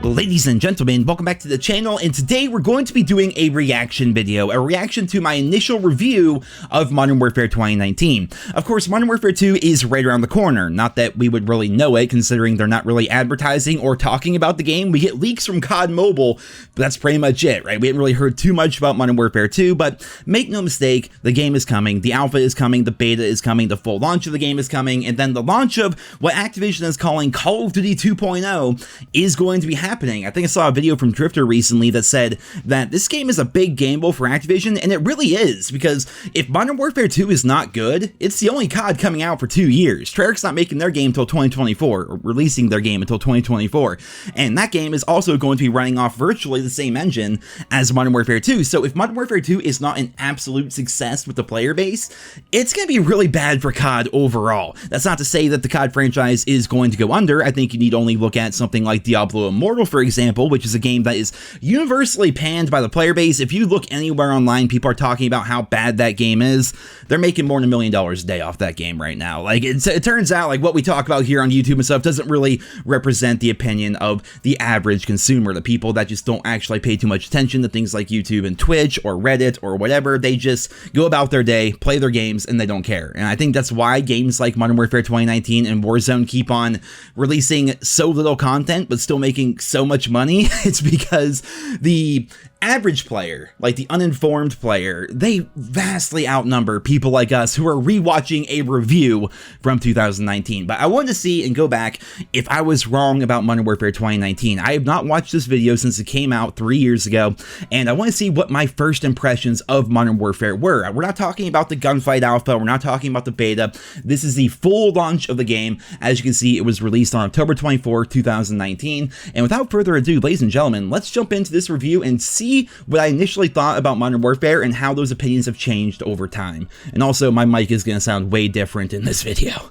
Ladies and gentlemen, welcome back to the channel, and today we're going to be doing a reaction video, a reaction to my initial review of Modern Warfare 2019. Of course, Modern Warfare 2 is right around the corner, not that we would really know it, considering they're not really advertising or talking about the game. We get leaks from COD Mobile, but that's pretty much it, right? We haven't really heard too much about Modern Warfare 2, but make no mistake, the game is coming, the alpha is coming, the beta is coming, the full launch of the game is coming, and then the launch of what Activision is calling Call of Duty 2.0 is going to be happening. I think I saw a video from Drifter recently that said that this game is a big gamble for Activision, and it really is, because if Modern Warfare 2 is not good, it's the only COD coming out for 2 years. Treyarch's not making their game until 2024, or releasing their game until 2024, and that game is also going to be running off virtually the same engine as Modern Warfare 2, so if Modern Warfare 2 is not an absolute success with the player base, it's going to be really bad for COD overall. That's not to say that the COD franchise is going to go under. I think you need only look at something like Diablo Immortal, for example, which is a game that is universally panned by the player base. If you look anywhere online, people are talking about how bad that game is. They're making more than $1 million a day off that game right now. Like, it turns out, like, what we talk about here on YouTube and stuff doesn't really represent the opinion of the average consumer, the people that just don't actually pay too much attention to things like YouTube and Twitch or Reddit or whatever. They just go about their day, play their games, and they don't care. And I think that's why games like Modern Warfare 2019 and Warzone keep on releasing so little content, but still making so much money. It's because the average player, like the uninformed player, they vastly outnumber people like us who are rewatching a review from 2019. But I wanted to see and go back if I was wrong about Modern Warfare 2019. I have not watched this video since it came out 3 years ago, and I want to see what my first impressions of Modern Warfare were. We're not talking about the gunfight alpha, we're not talking about the beta. This is the full launch of the game. As you can see, it was released on October 24, 2019. And without further ado, ladies and gentlemen, let's jump into this review and see what I initially thought about Modern Warfare and how those opinions have changed over time. And also, my mic is going to sound way different in this video.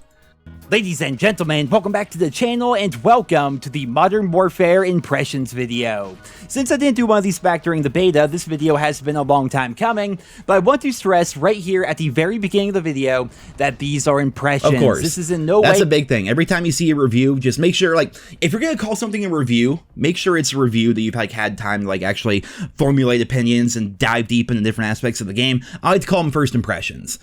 Ladies and gentlemen, welcome back to the channel and welcome to the Modern Warfare Impressions video. Since I didn't do one of these back during the beta, this video has been a long time coming, but I want to stress right here at the very beginning of the video that these are impressions. Of course. This is in no way... That's a big thing. Every time you see a review, just make sure, like, if you're going to call something a review, make sure it's a review that you've, like, had time to, like, actually formulate opinions and dive deep into different aspects of the game. I like to call them first impressions.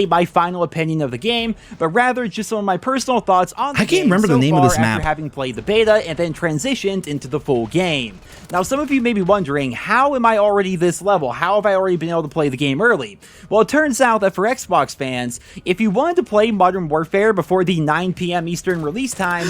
My final opinion of the game, but rather just some of my personal thoughts on the game. I can't remember the name of this map. After having played the beta and then transitioned into the full game. Now, some of you may be wondering, how am I already this level? How have I already been able to play the game early? Well, it turns out that for Xbox fans, if you wanted to play Modern Warfare before the 9 p.m. Eastern release time...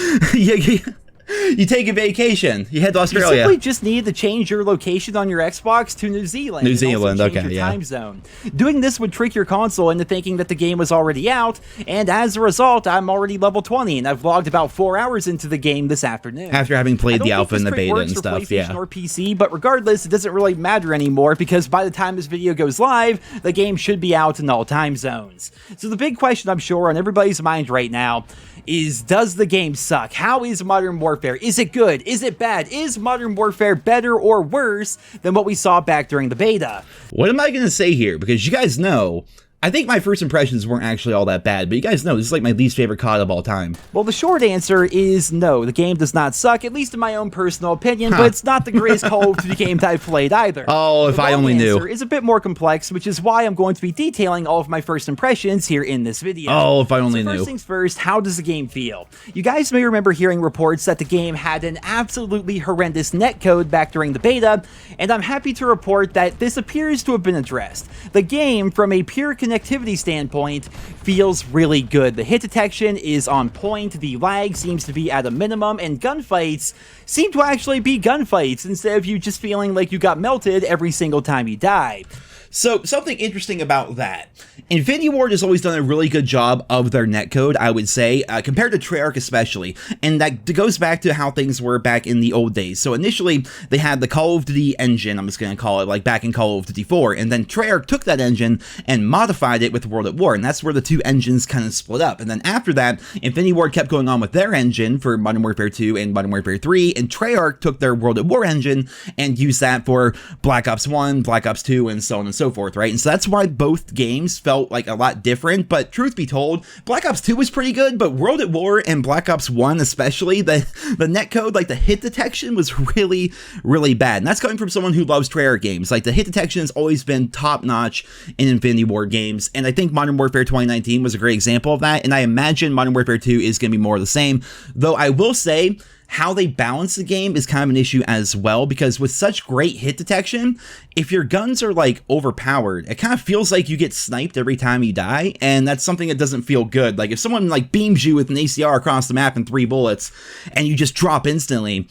You take a vacation. You head to Australia. You simply just need to change your location on your Xbox to New Zealand. New Zealand, okay, your time zone. Doing this would trick your console into thinking that the game was already out, and as a result, I'm already level 20, and I've logged about 4 hours into the game this afternoon. After having played the alpha and the beta and stuff, yeah. Or PC, but regardless, it doesn't really matter anymore, because by the time this video goes live, the game should be out in all time zones. So the big question, I'm sure, on everybody's mind right now is, does the game suck? How is Modern Warfare? Is it good? Is it bad? Is Modern Warfare better or worse than what we saw back during the beta? What am I going to say here? Because you guys know, I think my first impressions weren't actually all that bad, but you guys know this is like my least favorite COD of all time. Well, the short answer is no, the game does not suck, at least in my own personal opinion, but it's not the greatest Call of Duty game that I've played either. Oh, if I only knew. The answer is a bit more complex, which is why I'm going to be detailing all of my first impressions here in this video. Oh, if I only knew. First things first, how does the game feel? You guys may remember hearing reports that the game had an absolutely horrendous netcode back during the beta, and I'm happy to report that this appears to have been addressed. The game, from a pure connectivity standpoint, feels really good. The hit detection is on point, the lag seems to be at a minimum, and gunfights seem to actually be gunfights instead of you just feeling like you got melted every single time you die. So, something interesting about that. Infinity Ward has always done a really good job of their netcode, I would say, compared to Treyarch especially, and that goes back to how things were back in the old days. So initially, they had the Call of Duty engine, I'm just going to call it, like back in Call of Duty 4, and then Treyarch took that engine and modified it with World at War, and that's where the two engines kind of split up. And then after that, Infinity Ward kept going on with their engine for Modern Warfare 2 and Modern Warfare 3, and Treyarch took their World at War engine and used that for Black Ops 1, Black Ops 2, and so on and so forth, right? And so that's why both games felt like a lot different. But truth be told, Black Ops 2 was pretty good, but World at War and Black Ops 1 especially, the netcode, like the hit detection was really, really bad. And that's coming from someone who loves Treyarch games. Like the hit detection has always been top notch in Infinity Ward games. And I think Modern Warfare 2019 was a great example of that. And I imagine Modern Warfare 2 is going to be more of the same. Though I will say, how they balance the game is kind of an issue as well, because with such great hit detection, if your guns are like overpowered, it kind of feels like you get sniped every time you die, and that's something that doesn't feel good. Like if someone like beams you with an ACR across the map in 3 bullets and you just drop instantly,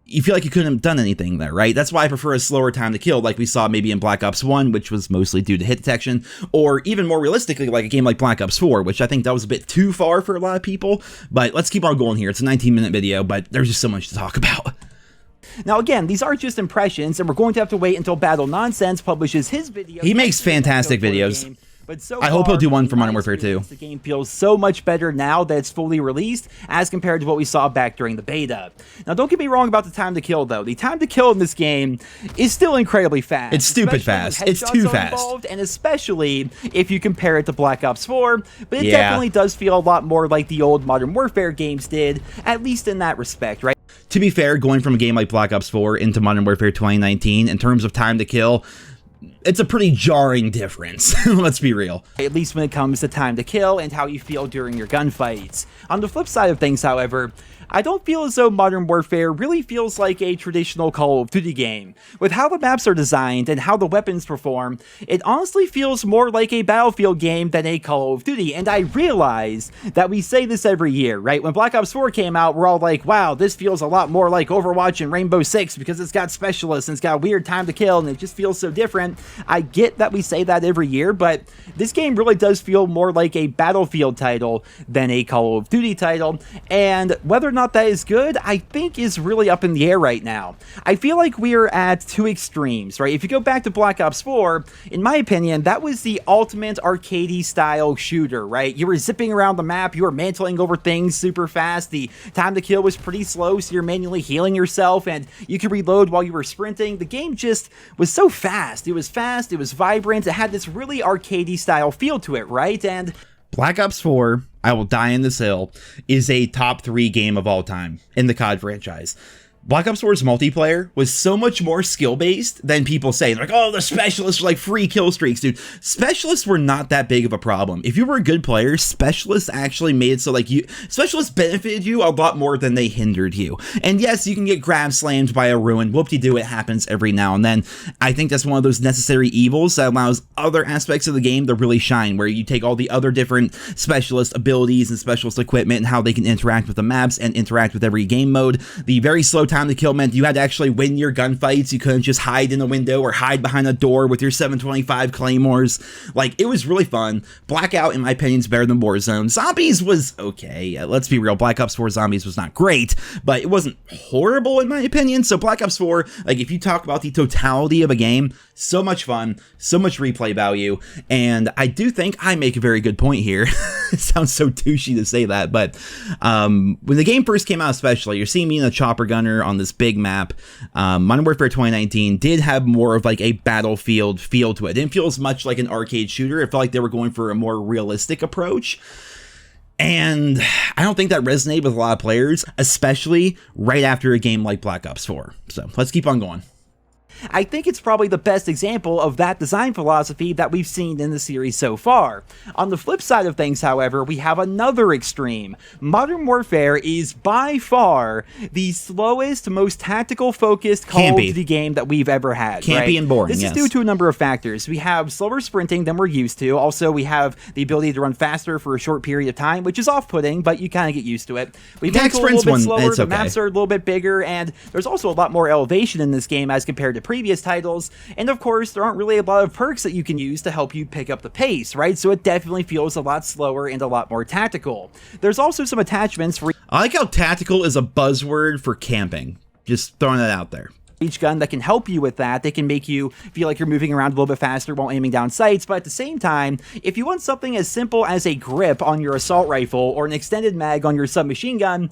you feel like you couldn't have done anything there, right? That's why I prefer a slower time to kill, like we saw maybe in Black Ops 1, which was mostly due to hit detection, or even more realistically, like a game like Black Ops 4, which I think that was a bit too far for a lot of people. But let's keep on going here. It's a 19-minute video, but there's just so much to talk about. Now again, these are just impressions, and we're going to have to wait until Battle Nonsense publishes his video. He makes fantastic videos. But so I hope he'll do one for Modern Warfare 2. The game feels so much better now that it's fully released as compared to what we saw back during the beta. Now, don't get me wrong about the time to kill, though. The time to kill in this game is still incredibly fast. It's stupid fast. It's too fast. Involved, and especially if you compare it to Black Ops 4, but it definitely does feel a lot more like the old Modern Warfare games did, at least in that respect, right? To be fair, going from a game like Black Ops 4 into Modern Warfare 2019, in terms of time to kill, it's a pretty jarring difference. Let's be real. At least when it comes to time to kill and how you feel during your gunfights. On the flip side of things, however, I don't feel as though Modern Warfare really feels like a traditional Call of Duty game. With how the maps are designed and how the weapons perform, it honestly feels more like a Battlefield game than a Call of Duty. And I realize that we say this every year, right? When Black Ops 4 came out, we're all like, wow, this feels a lot more like Overwatch and Rainbow Six because it's got specialists and it's got a weird time to kill and it just feels so different. I get that we say that every year, but this game really does feel more like a Battlefield title than a Call of Duty title. And whether or not that is good, I think is really up in the air right now. I feel like we are at two extremes, right? If you go back to Black Ops 4, in my opinion, that was the ultimate arcadey style shooter, right? You were zipping around the map, you were mantling over things super fast, the time to kill was pretty slow, so you're manually healing yourself, and you could reload while you were sprinting. The game just was so fast, it was vibrant, it had this really arcadey style feel to it, right? And Black Ops 4, I will die in this hill, is a top 3 game of all time in the COD franchise. Black Ops 4's multiplayer was so much more skill-based than people say. They're like, oh, the specialists are like free kill streaks, dude. Specialists were not that big of a problem. If you were a good player, specialists actually made it so like specialists benefited you a lot more than they hindered you. And yes, you can get grab slammed by a ruin. Whoop-de-doo, it happens every now and then. I think that's one of those necessary evils that allows other aspects of the game to really shine, where you take all the other different specialist abilities and specialist equipment and how they can interact with the maps and interact with every game mode. The very slow time to kill meant you had to actually win your gunfights. You couldn't just hide in a window or hide behind a door with your 725 claymores. Like, it was really fun. Blackout, in my opinion, is better than Warzone. Zombies was okay. Let's be real. Black Ops 4 Zombies was not great, but it wasn't horrible in my opinion. So Black Ops 4, like, if you talk about the totality of a game, so much fun, so much replay value, and I do think I make a very good point here. It sounds so douchey to say that, but when the game first came out especially, you're seeing me in a chopper gunner on this big map. Modern Warfare 2019 did have more of like a Battlefield feel to it. It didn't feel as much like an arcade shooter. It felt like they were going for a more realistic approach. And I don't think that resonated with a lot of players, especially right after a game like Black Ops 4. So let's keep on going. I think it's probably the best example of that design philosophy that we've seen in the series so far. On the flip side of things, however, we have another extreme. Modern Warfare is by far the slowest, most tactical-focused Call of Duty game that we've ever had. Campy and boring, This is due to a number of factors. We have slower sprinting than we're used to. Also, we have the ability to run faster for a short period of time, which is off-putting, but you kind of get used to it. We make it a little bit slower, the maps are a little bit bigger, and there's also a lot more elevation in this game as compared to previous titles, and of course there aren't really a lot of perks that you can use to help you pick up the pace, right? So it definitely feels a lot slower and a lot more tactical. There's also some attachments for I like how tactical is a buzzword for camping. Just throwing that out there. each gun that can help you with that. They can make you feel like you're moving around a little bit faster while aiming down sights, but at the same time, if you want something as simple as a grip on your assault rifle or an extended mag on your submachine gun,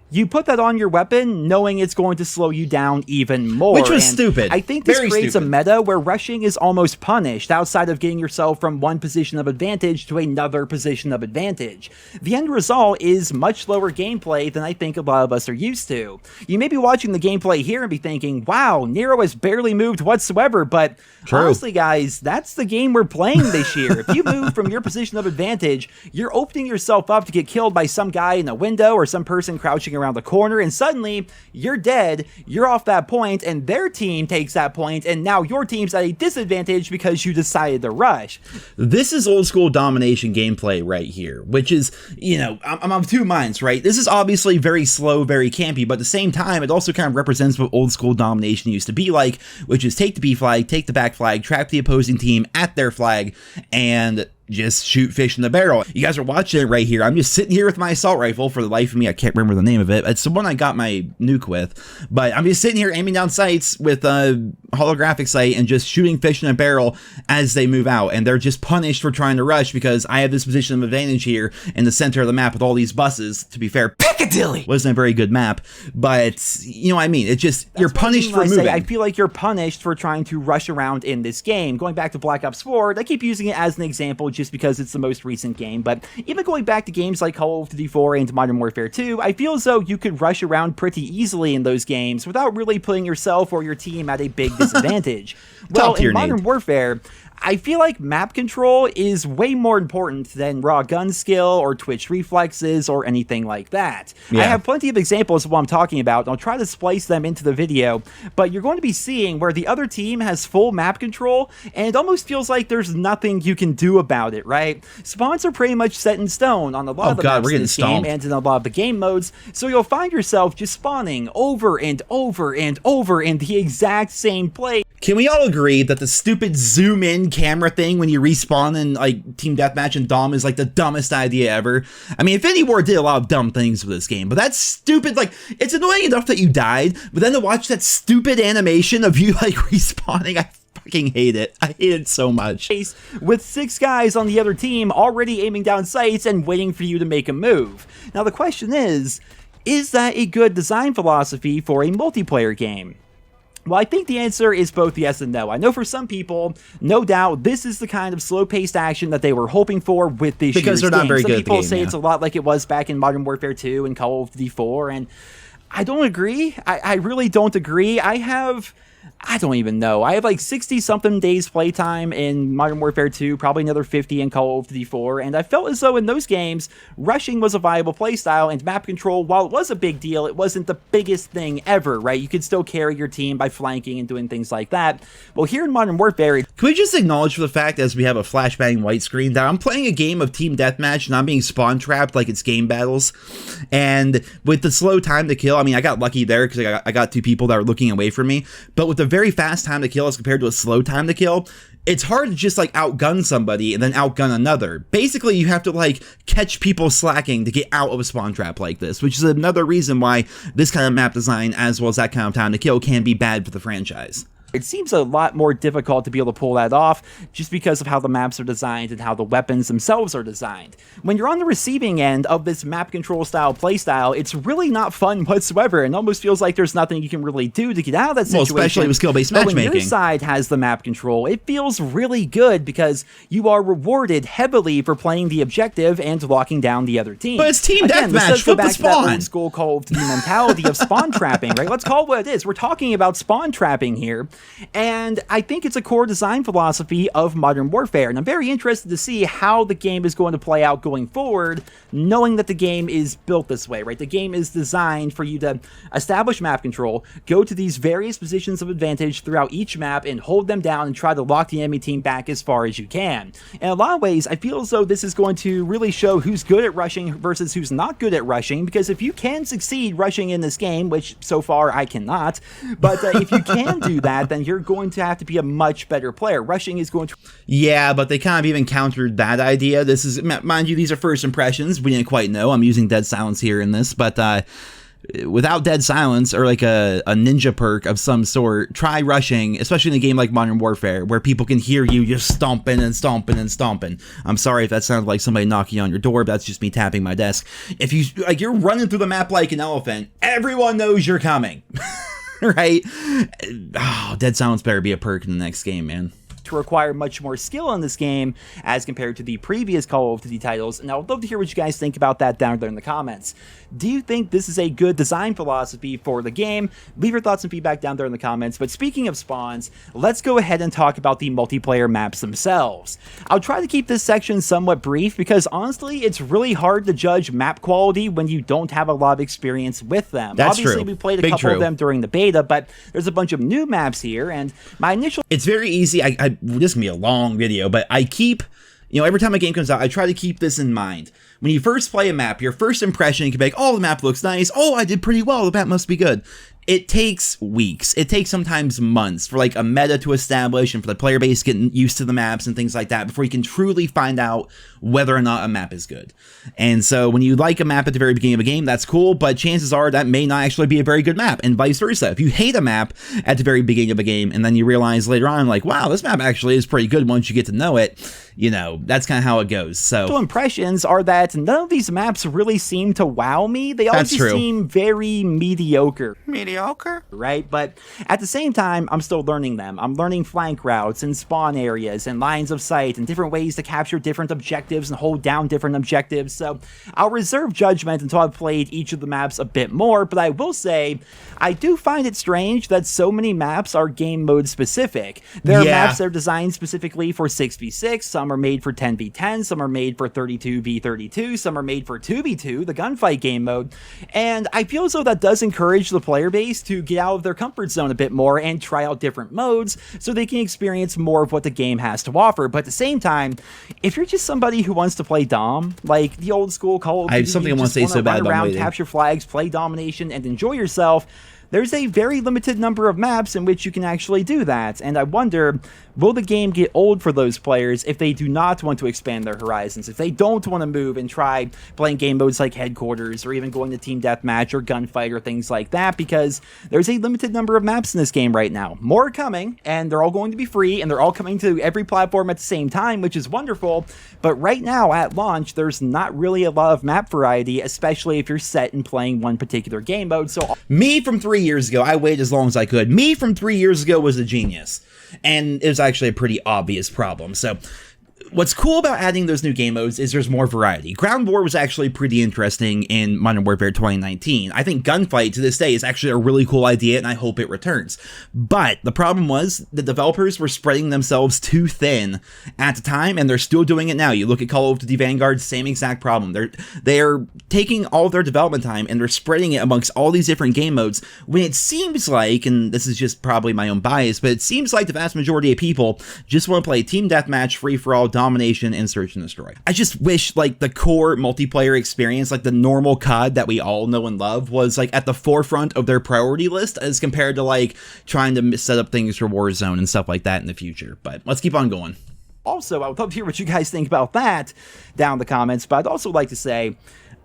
you put that on your weapon knowing it's going to slow you down even more. Which was stupid. I think this Very creates stupid. a meta where rushing is almost punished outside of getting yourself from one position of advantage to another position of advantage. The end result is much lower gameplay than I think a lot of us are used to. You may be watching the gameplay here and be thinking, wow, Nero has barely moved whatsoever, but honestly, guys, that's the game we're playing this year. If you move from your position of advantage, you're opening yourself up to get killed by some guy in a window or some person crouching around the corner, and suddenly you're dead, you're off that point, and their team takes that point, and now your team's at a disadvantage because you decided to rush. This is old school domination gameplay right here, which is, you know, I'm of two minds, right? This is obviously very slow, very campy, but at the same time, it also kind of represents what old school domination used to be like, which is take the B flag, take the back flag, trap the opposing team at their flag, and just shoot fish in the barrel. You guys are watching it right here. I'm just sitting here with my assault rifle. For the life of me, I can't remember the name of it. It's the one I got my nuke with, but I'm just sitting here aiming down sights with a holographic sight and just shooting fish in a barrel as they move out, and they're just punished for trying to rush because I have this position of advantage here in the center of the map with all these buses. To be fair, Piccadilly wasn't a very good map, but you know what I mean. It's just you're punished for moving. I feel like you're punished for trying to rush around in this game. Going back to Black Ops 4, I keep using it as an example just because it's the most recent game, but even going back to games like Call of Duty 4 and Modern Warfare 2, I feel as though you could rush around pretty easily in those games without really putting yourself or your team at a big disadvantage. Well, in Modern Warfare, I feel like map control is way more important than raw gun skill or twitch reflexes or anything like that. I have plenty of examples of what I'm talking about, and I'll try to splice them into the video, but you're going to be seeing where the other team has full map control, and it almost feels like there's nothing you can do about it, right? Spawns are pretty much set in stone on a lot of the maps in this game and in a lot of the game modes, so you'll find yourself just spawning over and over and over in the exact same place. Can we all agree that the stupid zoom in camera thing when you respawn in like Team Deathmatch and Dom is like the dumbest idea ever? I mean, Infinity Ward did a lot of dumb things with this game, but that's stupid. Like, it's annoying enough that you died, but then to watch that stupid animation of you like respawning, I fucking hate it. I hate it so much. With 6 guys on the other team already aiming down sights and waiting for you to make a move. Now the question is that a good design philosophy for a multiplayer game? Well, I think the answer is both yes and no. I know for some people, no doubt, this is the kind of slow-paced action that they were hoping for with this year's game. Because they're not very good at the game. Some people say it's a lot like it was back in Modern Warfare 2 and Call of Duty 4, and I don't agree. I really don't agree. I don't even know. I have like 60-something days playtime in Modern Warfare 2, probably another 50 in Call of Duty 4, and I felt as though in those games, rushing was a viable playstyle, and map control, while it was a big deal, it wasn't the biggest thing ever, right? You could still carry your team by flanking and doing things like that. Well, here in Modern Warfare... Can we just acknowledge for the fact, as we have a flashbang white screen, that I'm playing a game of Team Deathmatch and I'm being spawn trapped like it's game battles, and with the slow time to kill, I mean, I got lucky there because I got 2 people that were looking away from me, but with the very fast time to kill as compared to a slow time to kill, it's hard to just like outgun somebody and then outgun another. Basically, you have to like catch people slacking to get out of a spawn trap like this, which is another reason why this kind of map design, as well as that kind of time to kill, can be bad for the franchise. It seems a lot more difficult to be able to pull that off just because of how the maps are designed and how the weapons themselves are designed. When you're on the receiving end of this map control style playstyle, it's really not fun whatsoever, and almost feels like there's nothing you can really do to get out of that situation. Well, especially with skill-based matchmaking. But when your side has the map control, it feels really good because you are rewarded heavily for playing the objective and locking down the other team. But it's Team Deathmatch, flip the spawn! That old school Call of Duty mentality of spawn trapping, right? Let's call it what it is. We're talking about spawn trapping here. And I think it's a core design philosophy of Modern Warfare, and I'm very interested to see how the game is going to play out going forward, knowing that the game is built this way, right? The game is designed for you to establish map control, go to these various positions of advantage throughout each map, and hold them down and try to lock the enemy team back as far as you can. In a lot of ways, I feel as though this is going to really show who's good at rushing versus who's not good at rushing, because if you can succeed rushing in this game, which so far I cannot, but if you can do that, then you're going to have to be a much better player. Rushing is going to... Yeah, but they kind of even countered that idea. This is, mind you, these are first impressions. We didn't quite know. I'm using dead silence here in this, but without dead silence or like a ninja perk of some sort, try rushing, especially in a game like Modern Warfare, where people can hear you just stomping and stomping and stomping. I'm sorry if that sounded like somebody knocking on your door, but that's just me tapping my desk. If you, like, you're running through the map like an elephant, everyone knows you're coming. Right? Oh, dead silence better be a perk in the next game, man. To require much more skill in this game as compared to the previous Call of Duty titles, and I would love to hear what you guys think about that down there in the comments. Do you think this is a good design philosophy for the game? Leave your thoughts and feedback down there in the comments. But speaking of spawns, let's go ahead and talk about the multiplayer maps themselves. I'll try to keep this section somewhat brief because honestly, it's really hard to judge map quality when you don't have a lot of experience with them. That's Obviously, true. we played a couple of them during the beta, but there's a bunch of new maps here, and my initial... It's very easy. This is going to be a long video, but I keep... You know, every time a game comes out, I try to keep this in mind. When you first play a map, your first impression, you can be like, oh, the map looks nice. Oh, I did pretty well. The map must be good. It takes weeks. It takes sometimes months for like a meta to establish and for the player base getting used to the maps and things like that before you can truly find out whether or not a map is good. And so when you like a map at the very beginning of a game, that's cool, but chances are that may not actually be a very good map, and vice versa. If you hate a map at the very beginning of a game and then you realize later on, like, wow, this map actually is pretty good once you get to know it, you know, that's kind of how it goes. So impressions are that none of these maps really seem to wow me. They all just seem very mediocre. Mediocre? Right? But at the same time, I'm still learning them. I'm learning flank routes and spawn areas and lines of sight and different ways to capture different objectives and hold down different objectives. So I'll reserve judgment until I've played each of the maps a bit more, but I will say I do find it strange that so many maps are game mode specific. There are maps that are designed specifically for 6v6, some are made for 10v10, some are made for 32v32, some are made for 2v2, the gunfight game mode, and I feel as though that does encourage the player base to get out of their comfort zone a bit more and try out different modes so they can experience more of what the game has to offer. But at the same time, if you're just somebody who wants to play Dom, like the old school Call of Duty, I have something I want to say so bad. Run around, capture flags, play domination, and enjoy yourself, there's a very limited number of maps in which you can actually do that, and I wonder, will the game get old for those players if they do not want to expand their horizons, if they don't want to move and try playing game modes like Headquarters, or even going to Team Deathmatch or Gunfight or things like that, because there's a limited number of maps in this game right now. More are coming, and they're all going to be free, and they're all coming to every platform at the same time, which is wonderful, but right now, at launch, there's not really a lot of map variety, especially if you're set in playing one particular game mode. So me from 3 years ago, I waited as long as I could. Me from 3 years ago was a genius, and it was actually a pretty obvious problem. So what's cool about adding those new game modes is there's more variety. Ground War was actually pretty interesting in Modern Warfare 2019. I think Gunfight to this day is actually a really cool idea, and I hope it returns. But the problem was the developers were spreading themselves too thin at the time, and they're still doing it now. You look at Call of Duty Vanguard, same exact problem. They're taking all of their development time and they're spreading it amongst all these different game modes when it seems like, and this is just probably my own bias, but it seems like the vast majority of people just want to play Team Deathmatch, Free-for-All, Domination, and Search and Destroy. I just wish like the core multiplayer experience, like the normal COD that we all know and love, was like at the forefront of their priority list as compared to like trying to set up things for Warzone and stuff like that in the future. But let's keep on going. Also, I would love to hear what you guys think about that down in the comments, but I'd also like to say,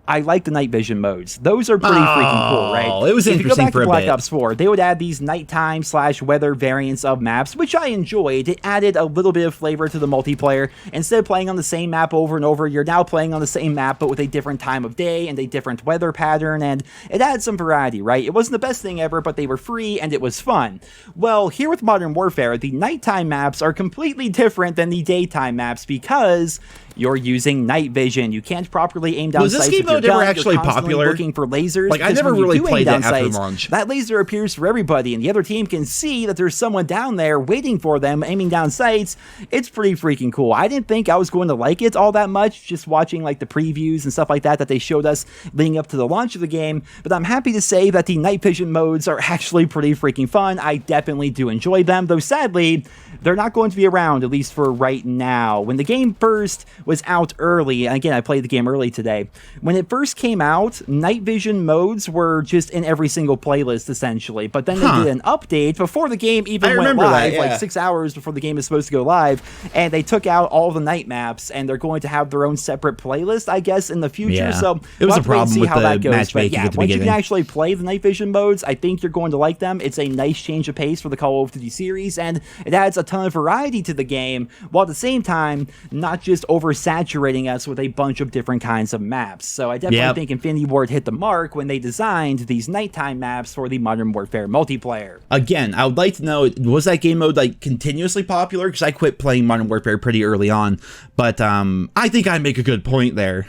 I like the night vision modes. Those are pretty freaking cool, right? It was interesting for a bit. If you go back to Black Ops 4, they would add these nighttime/weather variants of maps, which I enjoyed. It added a little bit of flavor to the multiplayer. Instead of playing on the same map over and over, you're now playing on the same map, but with a different time of day and a different weather pattern, and it added some variety, right? It wasn't the best thing ever, but they were free, and it was fun. Well, here with Modern Warfare, the nighttime maps are completely different than the daytime maps because you're using night vision. You can't properly aim down sights with your gun. Ever actually you're constantly popular? Looking for lasers. Like, I never really played that after launch. That laser appears for everybody, and the other team can see that there's someone down there waiting for them, aiming down sights. It's pretty freaking cool. I didn't think I was going to like it all that much, just watching like the previews and stuff like that they showed us leading up to the launch of the game, but I'm happy to say that the night vision modes are actually pretty freaking fun. I definitely do enjoy them, though sadly, they're not going to be around, at least for right now. When the game first was out early, and again, I played the game early today, when it first came out, night vision modes were just in every single playlist, essentially. But then they did an update before the game even went live, like 6 hours before the game is supposed to go live, and they took out all the night maps, and they're going to have their own separate playlist, I guess, in the future. So it was a problem with the matchmaking at the once beginning. you can actually play the night vision modes, I think you're going to like them. It's a nice change of pace for the Call of Duty series, and it adds a ton of variety to the game, while at the same time not just oversaturating us with a bunch of different kinds of maps. So I definitely think Infinity Ward hit the mark when they designed these nighttime maps for the Modern Warfare multiplayer. Again, I would like to know, was that game mode like continuously popular? Because I quit playing Modern Warfare pretty early on, but I think I make a good point there.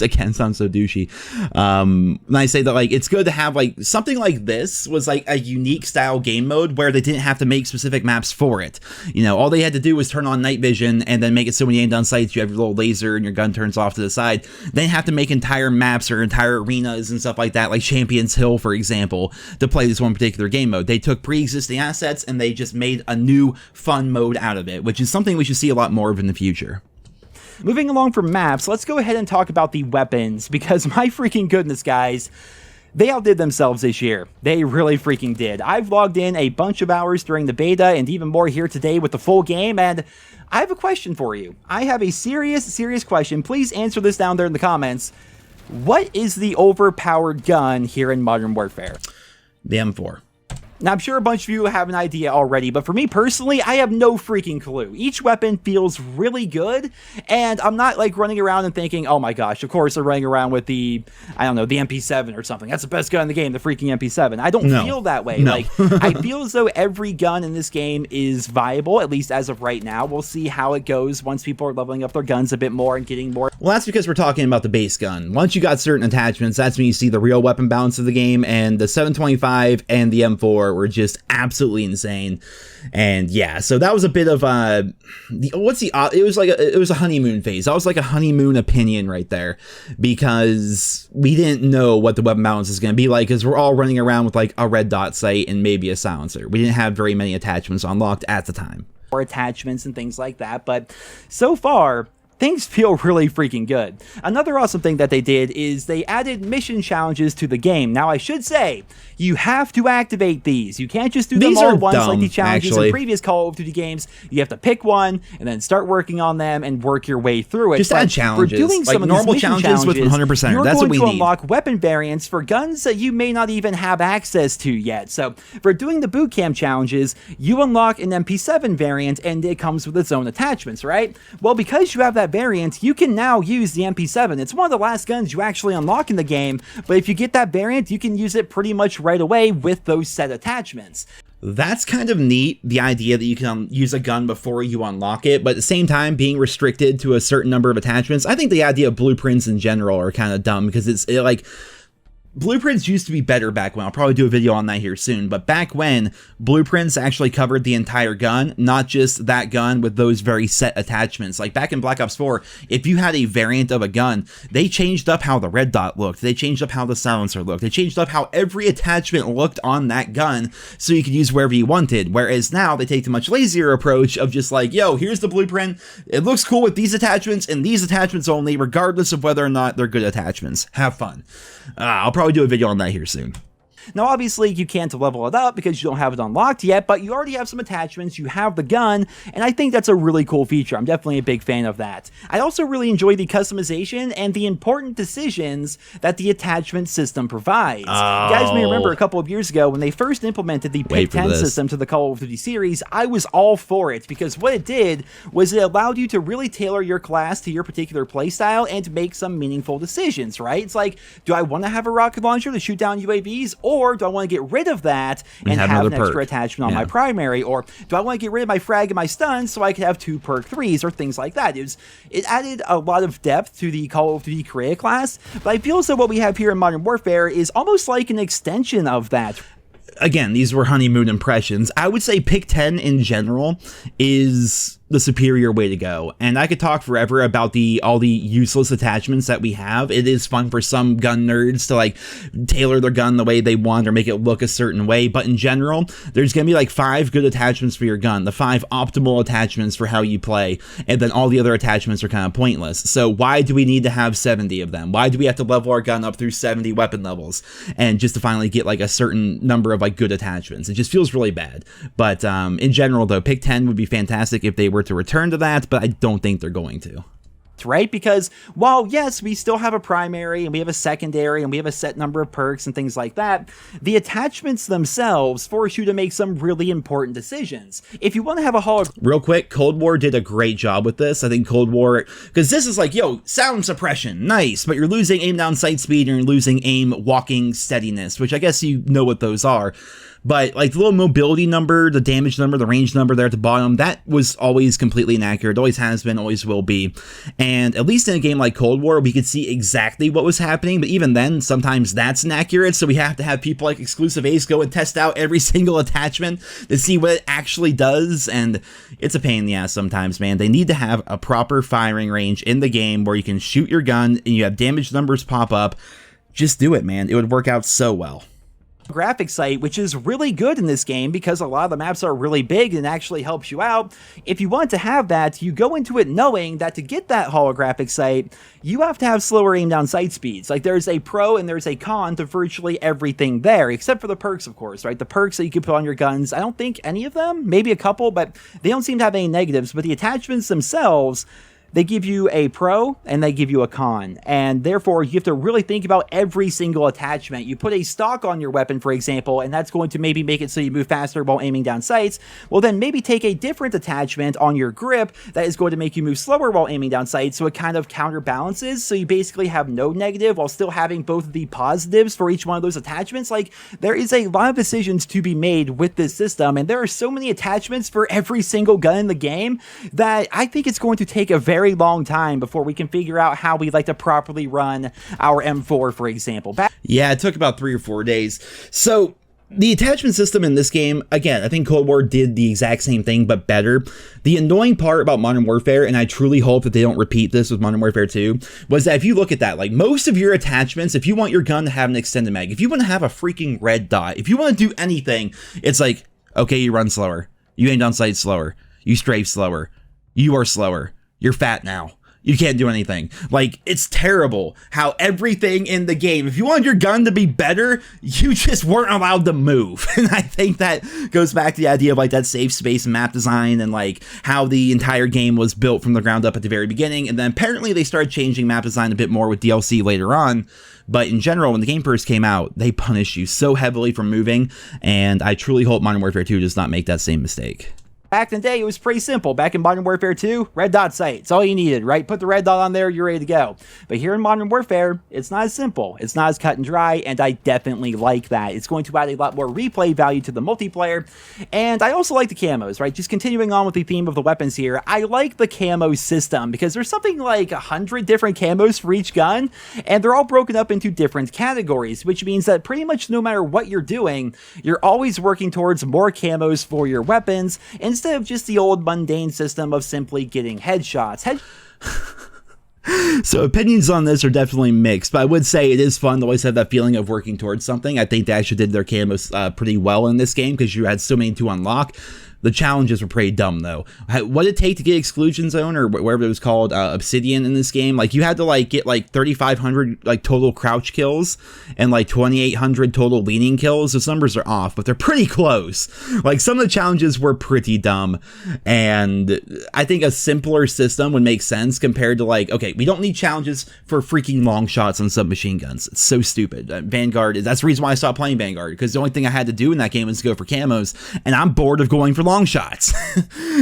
Again, sounds so douchey. When I say that, like, it's good to have, like, something like this was, like, a unique style game mode where they didn't have to make specific maps for it. You know, all they had to do was turn on night vision and then make it so when you aim down sights, you have your little laser and your gun turns off to the side. They didn't have to make entire maps or entire arenas and stuff like that, like Champions Hill, for example, to play this one particular game mode. They took pre-existing assets and they just made a new fun mode out of it, which is something we should see a lot more of in the future. Moving along from maps, let's go ahead and talk about the weapons, because my freaking goodness, guys, they outdid themselves this year. They really freaking did. I've logged in a bunch of hours during the beta and even more here today with the full game, and I have a question for you. I have a serious question. Please answer this down there in the comments. What is the overpowered gun here in Modern Warfare? The M4. Now, I'm sure a bunch of you have an idea already, but for me personally, I have no freaking clue. Each weapon feels really good, and I'm not, like, running around and thinking, oh my gosh, of course they're running around with the, I don't know, the MP7 or something. That's the best gun in the game, the freaking MP7. I don't feel that way. Like, I feel as though every gun in this game is viable, at least as of right now. We'll see how it goes once people are leveling up their guns a bit more and getting more. Well, that's because we're talking about the base gun. Once you got certain attachments, that's when you see the real weapon balance of the game, and the 725 and the M4 were just absolutely insane. And yeah, so that was a bit of it was a honeymoon phase. That was like a honeymoon opinion right there, because we didn't know what the weapon balance is going to be like, because we're all running around with like a red dot sight and maybe a silencer. We didn't have very many attachments unlocked at the time. More attachments and things like that, but so far things feel really freaking good. Another awesome thing that they did is they added mission challenges to the game. Now, I should say, you have to activate these. You can't just do them all at once like the challenges in previous Call of Duty games. You have to pick one and then start working on them and work your way through it. Just add challenges. For doing some of normal these challenges with 100%. You're That's what we going to need. unlock weapon variants for guns that you may not even have access to yet. So, for doing the boot camp challenges, you unlock an MP7 variant and it comes with its own attachments, right? Well, because you have that variant, you can now use the MP7. It's one of the last guns you actually unlock in the game, but if you get that variant, you can use it pretty much right away with those set attachments. That's kind of neat, the idea that you can use a gun before you unlock it, but at the same time being restricted to a certain number of attachments. I think the idea of blueprints in general are kind of dumb, because like blueprints used to be better back when. I'll probably do a video on that here soon, but back when, blueprints actually covered the entire gun, not just that gun with those very set attachments. Like back in Black Ops 4, if you had a variant of a gun, they changed up how the red dot looked, they changed up how the silencer looked, they changed up how every attachment looked on that gun so you could use wherever you wanted. Whereas now, they take the much lazier approach of just like, yo, here's the blueprint, it looks cool with these attachments and these attachments only, regardless of whether or not they're good attachments. Have fun. I'll probably do a video on that here soon. Now, obviously, you can't level it up because you don't have it unlocked yet, but you already have some attachments, you have the gun, and I think that's a really cool feature. I'm definitely a big fan of that. I also really enjoy the customization and the important decisions that the attachment system provides. You guys may remember a couple of years ago when they first implemented the Pick 10 system to the Call of Duty series, I was all for it, because what it did was it allowed you to really tailor your class to your particular playstyle and make some meaningful decisions, right? It's like, do I want to have a rocket launcher to shoot down UAVs, or do I want to get rid of that and have an extra attachment on my primary? Or do I want to get rid of my frag and my stun so I could have 2 perk 3s or things like that? It added a lot of depth to the Call of Duty Korea class, but I feel as though what we have here in Modern Warfare is almost like an extension of that. Again, these were honeymoon impressions. I would say Pick 10 in general is the superior way to go. And I could talk forever about all the useless attachments that we have. It is fun for some gun nerds to like tailor their gun the way they want or make it look a certain way, but in general, there's gonna be like 5 good attachments for your gun, the 5 optimal attachments for how you play, and then all the other attachments are kind of pointless. So why do we need to have 70 of them? Why do we have to level our gun up through 70 weapon levels and just to finally get like a certain number of like good attachments? It just feels really bad. But in general though, pick 10 would be fantastic if they were to return to that, but I don't think they're going to. Right? Because while yes, we still have a primary and we have a secondary and we have a set number of perks and things like that, the attachments themselves force you to make some really important decisions. If you want to have a Real quick, Cold War did a great job with this. I think Cold War, because this is like, yo, sound suppression, nice, but you're losing aim down sight speed and you're losing aim walking steadiness, which I guess you know what those are. But like the little mobility number, the damage number, the range number there at the bottom, that was always completely inaccurate. Always has been, always will be. And at least in a game like Cold War, we could see exactly what was happening. But even then, sometimes that's inaccurate. So we have to have people like Exclusive Ace go and test out every single attachment to see what it actually does. And it's a pain in the ass sometimes, man. They need to have a proper firing range in the game where you can shoot your gun and you have damage numbers pop up. Just do it, man. It would work out so well. Graphic site, which is really good in this game because a lot of the maps are really big and actually helps you out. If you want to have that, you go into it knowing that to get that holographic sight, you have to have slower aim down sight speeds. Like there's a pro and there's a con to virtually everything there, except for the perks, of course, right? The perks that you can put on your guns, I don't think any of them, maybe a couple, but they don't seem to have any negatives. But the attachments themselves, they give you a pro and they give you a con, and therefore you have to really think about every single attachment. You put a stock on your weapon, for example, and that's going to maybe make it so you move faster while aiming down sights. Well, then maybe take a different attachment on your grip that is going to make you move slower while aiming down sights, so it kind of counterbalances. So you basically have no negative while still having both of the positives for each one of those attachments. Like, there is a lot of decisions to be made with this system, and there are so many attachments for every single gun in the game that I think it's going to take a very long time before we can figure out how we like to properly run our M4, for example. Yeah, it took about 3 or 4 days. So the attachment system in this game, again, I think Cold War did the exact same thing, but better. The annoying part about Modern Warfare, and I truly hope that they don't repeat this with Modern Warfare 2, was that if you look at that, like most of your attachments, if you want your gun to have an extended mag, if you want to have a freaking red dot, if you want to do anything, it's like, okay, you run slower, you aim down sight slower, you strafe slower, you are slower, you're fat now. You can't do anything. Like, it's terrible how everything in the game, if you want your gun to be better, you just weren't allowed to move. And I think that goes back to the idea of like that safe space map design and like how the entire game was built from the ground up at the very beginning. And then apparently they started changing map design a bit more with DLC later on. But in general, when the game first came out, they punished you so heavily for moving. And I truly hope Modern Warfare 2 does not make that same mistake. Back in the day, it was pretty simple. Back in Modern Warfare 2, red dot sight. It's all you needed, right? Put the red dot on there, you're ready to go. But here in Modern Warfare, it's not as simple. It's not as cut and dry, and I definitely like that. It's going to add a lot more replay value to the multiplayer. And I also like the camos, right? Just continuing on with the theme of the weapons here, I like the camo system because there's something like 100 different camos for each gun, and they're all broken up into different categories, which means that pretty much no matter what you're doing, you're always working towards more camos for your weapons, instead of just the old mundane system of simply getting headshots. So opinions on this are definitely mixed, but I would say it is fun to always have that feeling of working towards something. I think they actually did their camos pretty well in this game because you had so many to unlock. The challenges were pretty dumb, though. What did it take to get Exclusion Zone, or whatever it was called, Obsidian in this game? Like, you had to, like, get, like, 3,500, like, total crouch kills and, like, 2,800 total leaning kills. Those numbers are off, but they're pretty close. Like, some of the challenges were pretty dumb, and I think a simpler system would make sense compared to, like, okay, we don't need challenges for freaking long shots on submachine guns. It's so stupid. Vanguard, that's the reason why I stopped playing Vanguard, because the only thing I had to do in that game was go for camos, and I'm bored of going for long shots.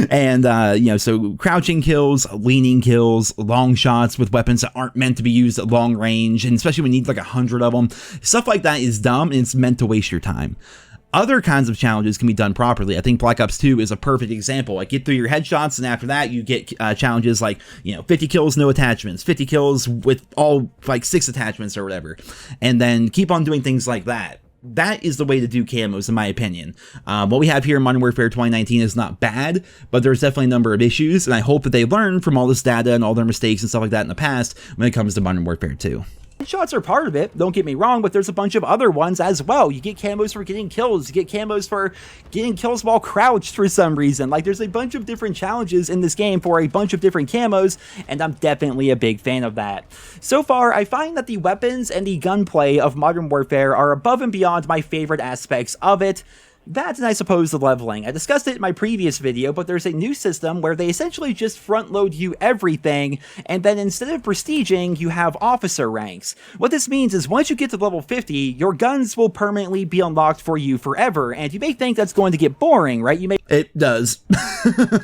And you know, so crouching kills, leaning kills, long shots with weapons that aren't meant to be used at long range, and especially when you need like 100 of them, stuff like that is dumb and it's meant to waste your time. Other kinds of challenges can be done properly. I think Black Ops 2 is a perfect example. Like, get through your headshots, and after that, you get challenges like, you know, 50 kills, no attachments, 50 kills with all, like, 6 attachments or whatever. And then keep on doing things like that. that is the way to do camos, in my opinion. What we have here in Modern Warfare 2019 is not bad, but there's definitely a number of issues, and I hope that they learn from all this data and all their mistakes and stuff like that in the past when it comes to Modern Warfare 2. Headshots are part of it, don't get me wrong, but there's a bunch of other ones as well. You get camos for getting kills, you get camos for getting kills while crouched for some reason. Like, there's a bunch of different challenges in this game for a bunch of different camos, and I'm definitely a big fan of that. So far, I find that the weapons and the gunplay of Modern Warfare are above and beyond my favorite aspects of it. That, and I suppose the leveling. I discussed it in my previous video, but there's a new system where they essentially just front load you everything, and then instead of prestiging, you have officer ranks. What this means is once you get to level 50, your guns will permanently be unlocked for you forever, and you may think that's going to get boring, right? It does.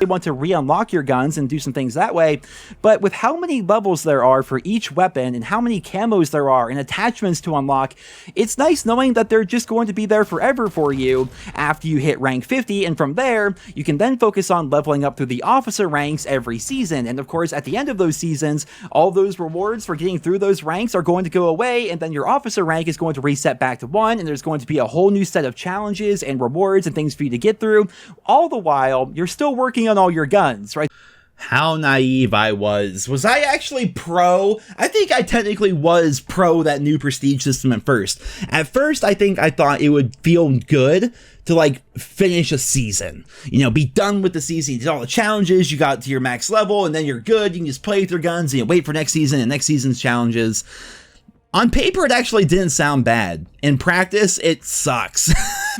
You want to re-unlock your guns and do some things that way, but with how many levels there are for each weapon and how many camos there are and attachments to unlock, it's nice knowing that they're just going to be there forever for you after you hit rank 50, and from there, you can then focus on leveling up through the officer ranks every season, and of course, at the end of those seasons, all those rewards for getting through those ranks are going to go away, and then your officer rank is going to reset back to 1, and there's going to be a whole new set of challenges and rewards and things for you to get through, all the while, you're still working on all your guns, right? How naive I was. Was I actually pro? I think I technically was pro that new prestige system at first. At first, I think I thought it would feel good to like finish a season, you know, be done with the season. You did all the challenges, you got to your max level, and then you're good. You can just play with your guns and you wait for next season and next season's challenges. On paper, it actually didn't sound bad. In practice, it sucks.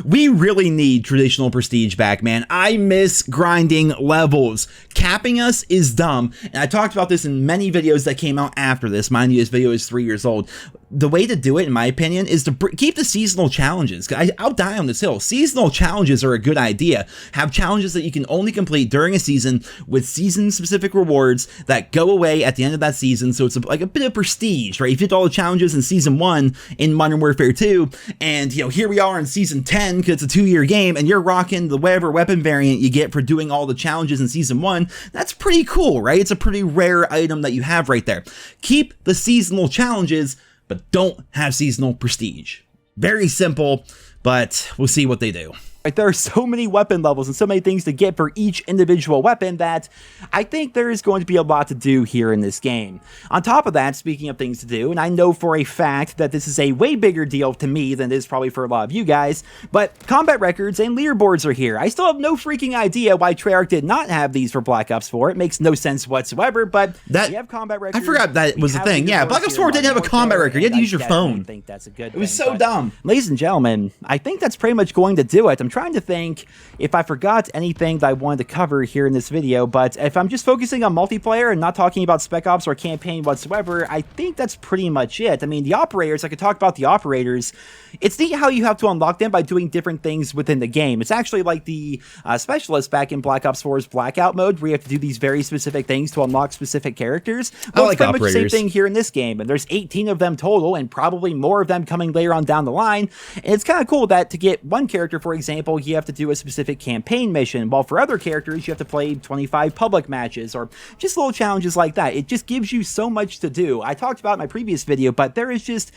We really need traditional prestige back, man. I miss grinding levels. Capping us is dumb, and I talked about this in many videos that came out after this. Mind you, this video is 3 years old. The way to do it, in my opinion, is to keep the seasonal challenges. I'll die on this hill. Seasonal challenges are a good idea. Have challenges that you can only complete during a season with season-specific rewards that go away at the end of that season, so it's like a bit of prestige, right? You did all the challenges in Season 1 in Modern Warfare 2, and, you know, here we are in Season 10, because it's a 2-year game, and you're rocking the whatever weapon variant you get for doing all the challenges in Season 1. That's pretty cool, right? It's a pretty rare item that you have right there. Keep the seasonal challenges, but don't have seasonal prestige. Very simple, but we'll see what they do. Right, there are so many weapon levels and so many things to get for each individual weapon that I think there is going to be a lot to do here in this game. On top of that, speaking of things to do, and I know for a fact that this is a way bigger deal to me than it is probably for a lot of you guys, but combat records and leaderboards are here. I still have no freaking idea why Treyarch did not have these for Black Ops 4. It makes no sense whatsoever, but we have combat records. I forgot that was the thing. Yeah, Black Ops 4 didn't have a combat record. You had to use your phone. I think that's a good thing. It was so dumb. Ladies and gentlemen, I think that's pretty much going to do it. I'm trying to think if I forgot anything that I wanted to cover here in this video, but if I'm just focusing on multiplayer and not talking about Spec Ops or campaign whatsoever, I think that's pretty much it. I mean, the operators, I could talk about the operators. It's neat how you have to unlock them by doing different things within the game. It's actually like the specialists back in Black Ops 4's Blackout mode, where you have to do these very specific things to unlock specific characters. Well, it's pretty much the same thing here in this game, and there's 18 of them total, and probably more of them coming later on down the line. And it's kind of cool that to get one character, for example, you have to do a specific campaign mission, while for other characters, you have to play 25 public matches, or just little challenges like that. It just gives you so much to do. I talked about in my previous video, but there is just...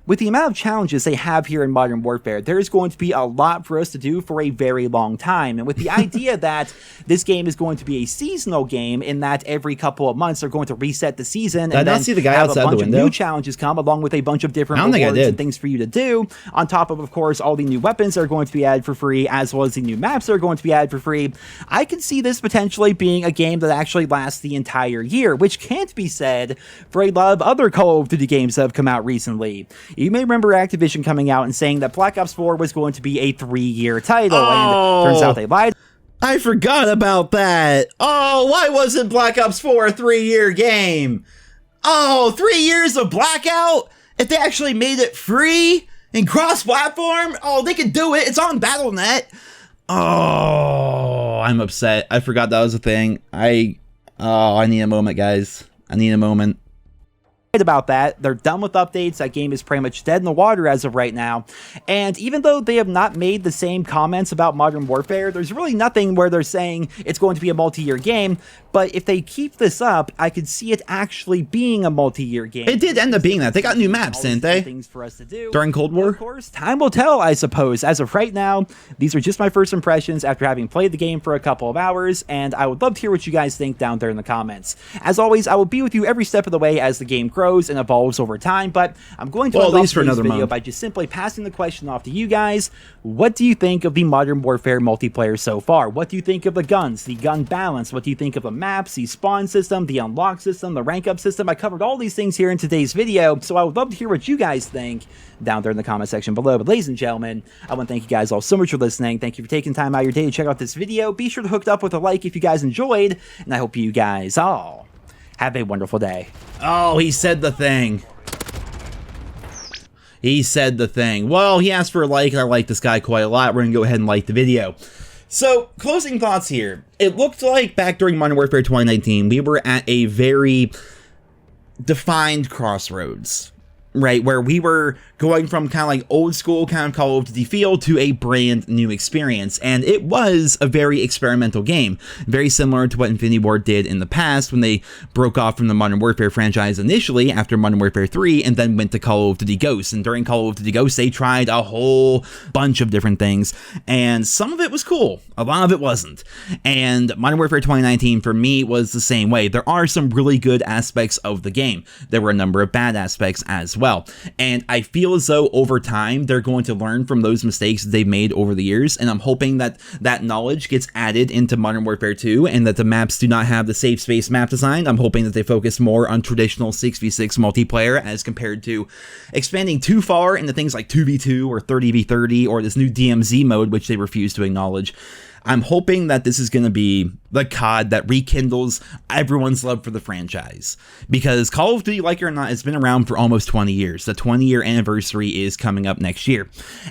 with the amount of challenges they have here in Modern Warfare, there is going to be a lot for us to do for a very long time. And with the idea that this game is going to be a seasonal game, in that every couple of months they're going to reset the season and then see the guy have outside a bunch the window? of new challenges come along with a bunch of different rewards and things for you to do. On top of course, all the new weapons are going to be added for free, as well as the new maps are going to be added for free. I can see this potentially being a game that actually lasts the entire year, which can't be said for a lot of other Call of Duty games that have come out recently. You may remember Activision coming out and saying that Black Ops 4 was going to be a 3-year title, and turns out they lied. I forgot about that. Oh, why wasn't Black Ops 4 a 3-year game? Oh, 3 years of Blackout? If they actually made it free and cross-platform, oh, they could do it. It's on Battle.net. Oh, I'm upset. I forgot that was a thing. I need a moment, guys. I need a moment. about that. They're done with updates. That game is pretty much dead in the water as of right now. And even though they have not made the same comments about Modern Warfare, there's really nothing where they're saying it's going to be a multi-year game. But if they keep this up, I could see it actually being a multi-year game. It did end up being that. They got new maps, didn't they? Things for us to do during Cold War. Of course, time will tell, I suppose. As of right now, these are just my first impressions after having played the game for a couple of hours, and I would love to hear what you guys think down there in the comments. As always, I will be with you every step of the way as the game grows and evolves over time, but I'm going to at least for another video month by just simply passing the question off to you guys. What do you think of the Modern Warfare multiplayer so far? What do you think of the guns, the gun balance? What do you think of the maps, the spawn system, the unlock system, the rank up system? I covered all these things here in today's video, so I would love to hear what you guys think down there in the comment section below. But ladies and gentlemen, I want to thank you guys all so much for listening. Thank you for taking time out of your day to check out this video. Be sure to hook up with a like if you guys enjoyed, and I hope you guys all have a wonderful day. Oh, he said the thing. He said the thing. Well, he asked for a like, and I like this guy quite a lot. We're going to go ahead and like the video. So, closing thoughts here. It looked like back during Modern Warfare 2019, we were at a very defined crossroads, right? Where we were going from kind of like old school kind of Call of Duty feel to a brand new experience. And it was a very experimental game, very similar to what Infinity Ward did in the past when they broke off from the Modern Warfare franchise initially after Modern Warfare 3 and then went to Call of Duty Ghosts. And during Call of Duty Ghosts, they tried a whole bunch of different things, and some of it was cool, a lot of it wasn't. And Modern Warfare 2019 for me was the same way. There are some really good aspects of the game. There were a number of bad aspects as well. And I feel as though over time they're going to learn from those mistakes they've made over the years, and I'm hoping that that knowledge gets added into Modern Warfare 2 and that the maps do not have the safe space map design. I'm hoping that they focus more on traditional 6v6 multiplayer as compared to expanding too far into things like 2v2 or 30v30 or this new DMZ mode, which they refuse to acknowledge. I'm hoping that this is going to be the COD that rekindles everyone's love for the franchise, because Call of Duty, like it or not, has been around for almost 20 years. The 20-year anniversary is coming up next year,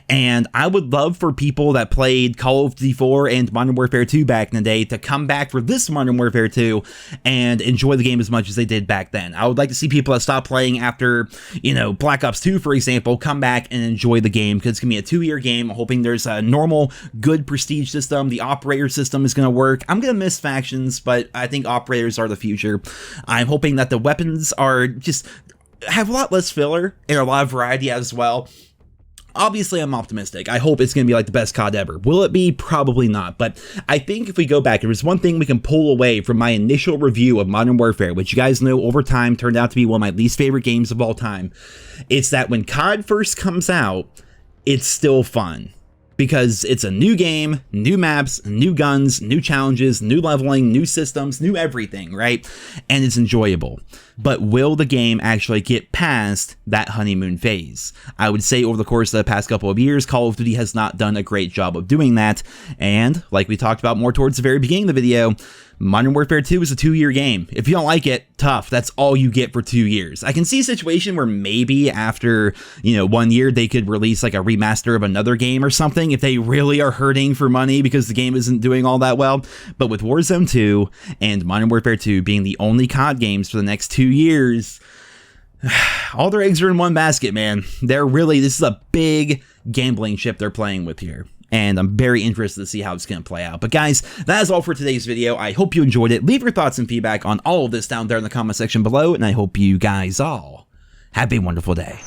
and I would love for people that played Call of Duty 4 and Modern Warfare 2 back in the day to come back for this Modern Warfare 2 and enjoy the game as much as they did back then. I would like to see people that stopped playing after, you know, Black Ops 2, for example, come back and enjoy the game, because it's going to be a 2-year game. I'm hoping there's a normal, good prestige system. The operator system is going to work. I'm going to miss factions, but I think operators are the future. I'm hoping that the weapons are just have a lot less filler and a lot of variety as well. Obviously, I'm optimistic. I hope it's going to be like the best COD ever. Will it be? Probably not. But I think if we go back, there's one thing we can pull away from my initial review of Modern Warfare, which you guys know over time turned out to be one of my least favorite games of all time. It's that when COD first comes out, it's still fun. Because it's a new game, new maps, new guns, new challenges, new leveling, new systems, new everything, right? And it's enjoyable. But will the game actually get past that honeymoon phase? I would say over the course of the past couple of years, Call of Duty has not done a great job of doing that. And like we talked about more towards the very beginning of the video, Modern Warfare 2 is a 2-year game. If you don't like it, tough. That's all you get for 2 years. I can see a situation where maybe after, 1 year, they could release like a remaster of another game or something if they really are hurting for money because the game isn't doing all that well. But with Warzone 2 and Modern Warfare 2 being the only COD games for the next 2 years, all their eggs are in one basket, man. This is a big gambling chip they're playing with here. And I'm very interested to see how it's going to play out. But guys, that is all for today's video. I hope you enjoyed it. Leave your thoughts and feedback on all of this down there in the comment section below. And I hope you guys all have a wonderful day.